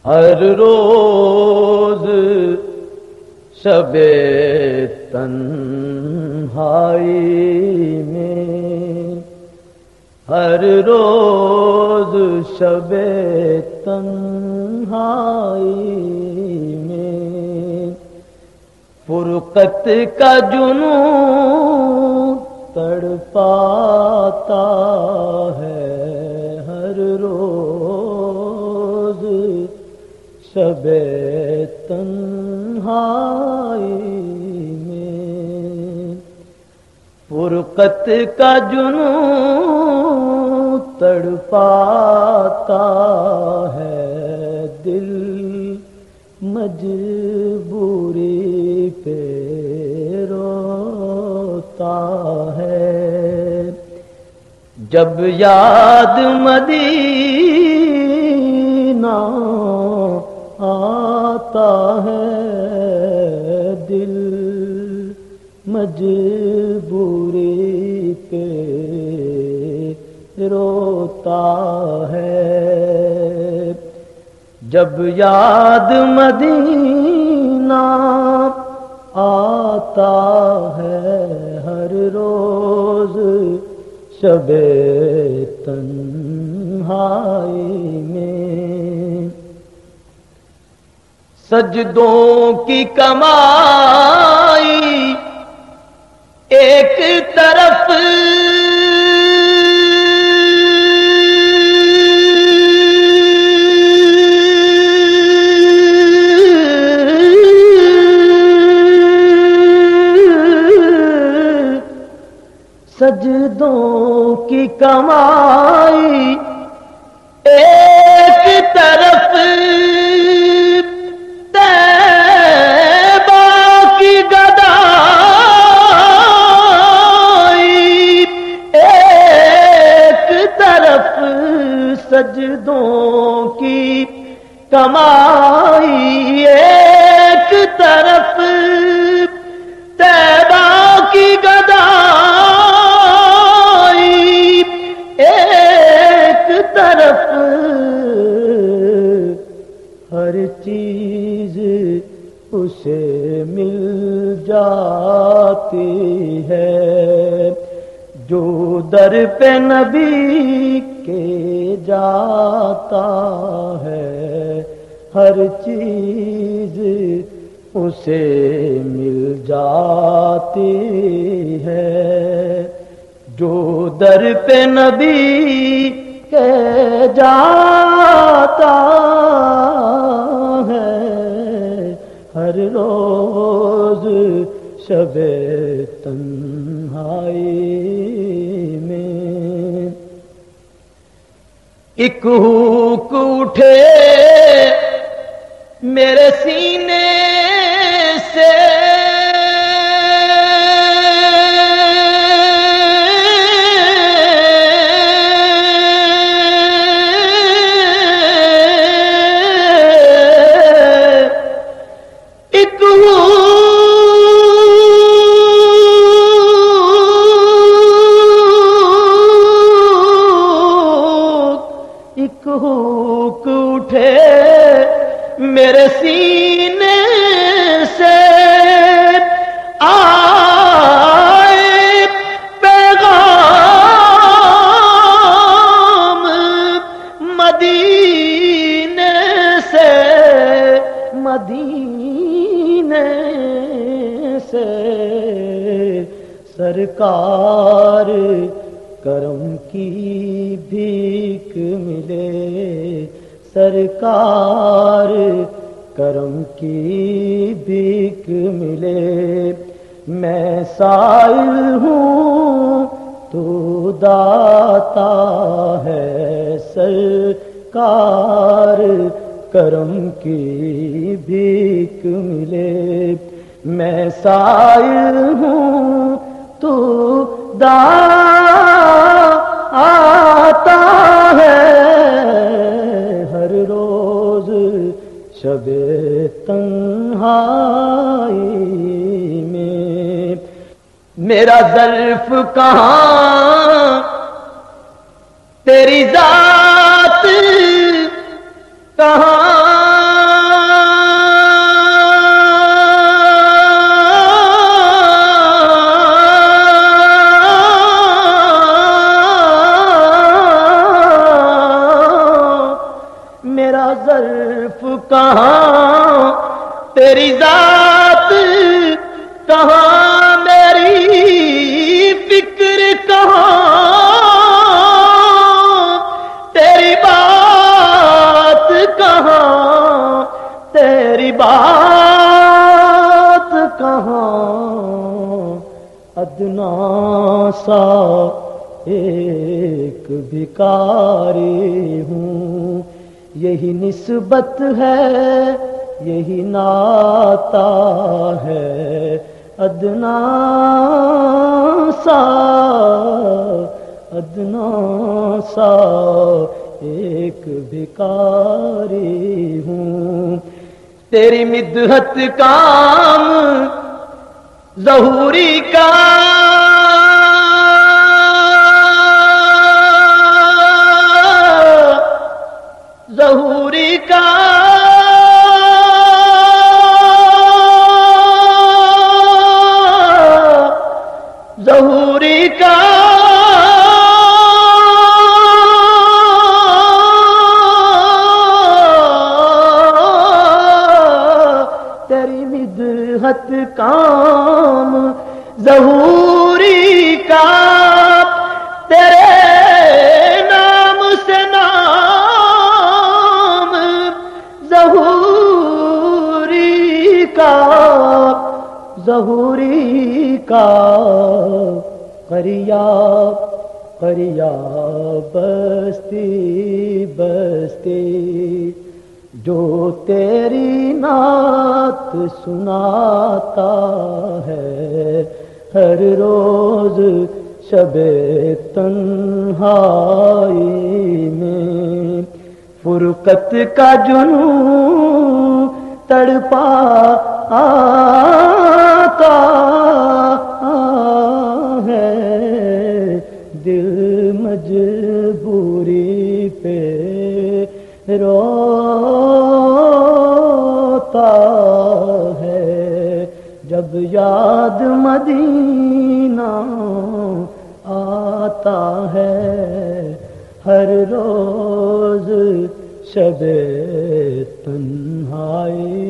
ہر روز شب تنہائی میں، ہر روز شب تنہائی میں فرقت کا جنون تڑپاتا ہے، ہر روز شب تنہائی میں فرقت کا جنون تڑپاتا ہے، دل مجبوری پہ روتا ہے، جب یاد مدینہ آتا ہے، دل مجبوری پہ روتا ہے، جب یاد مدینہ آتا ہے، ہر روز شب تنہائی میں سجدوں کی کمائی ایک طرف، سجدوں کی کمائی ایک طرف، طیبہ کی گدائی ایک طرف، سجدوں کی کمائی ایک طرف، طیبہ کی گدائی ایک طرف، ہر چیز اسے مل جاتی ہے، جو در پہ نبی کے جاتا ہے، ہر چیز اسے مل جاتی ہے، جو در پہ نبی کے جاتا ہے، ہر روز شب تنہائی میں ایک ہوک اٹھے میرے سینے سے، ایک ہوک اٹھے میرے سینے سے، آئے پیغام مدینے سے، مدینے سے سرکار کرم کی بھیک ملے، سرکار کرم کی بھیک ملے، میں سائل ہوں تو داتا ہے، سرکار کرم کی بھیک ملے، میں سائل ہوں تو داتا ہے، ہر روز شب تنہائی میں میرا ظرف کہاں تیری ذات کہاں میرا ظرف کہاں تیری ذات کہاں میری فکر کہاں تیری بات کہاں تیری بات کہاں ادنا سا ایک بھکاری ہوں یہی نسبت ہے یہی ناتا ہے ادنا سا ایک بھکاری ہوں تیری مدحت کام ظہوری کا ظہوری کا ظہوری کا تیری مدحت کام ظہوری کا تیرے نام سے نام ظہوری کا قریا بستی بستی جو تیری نعت سناتا ہے ہر روز شب تنہائی میں فرقت کا جنون تڑپا آتا ہے دل مجبوری پہ روتا ہے جب یاد مدینہ آتا ہے ہر روز شب تنہائی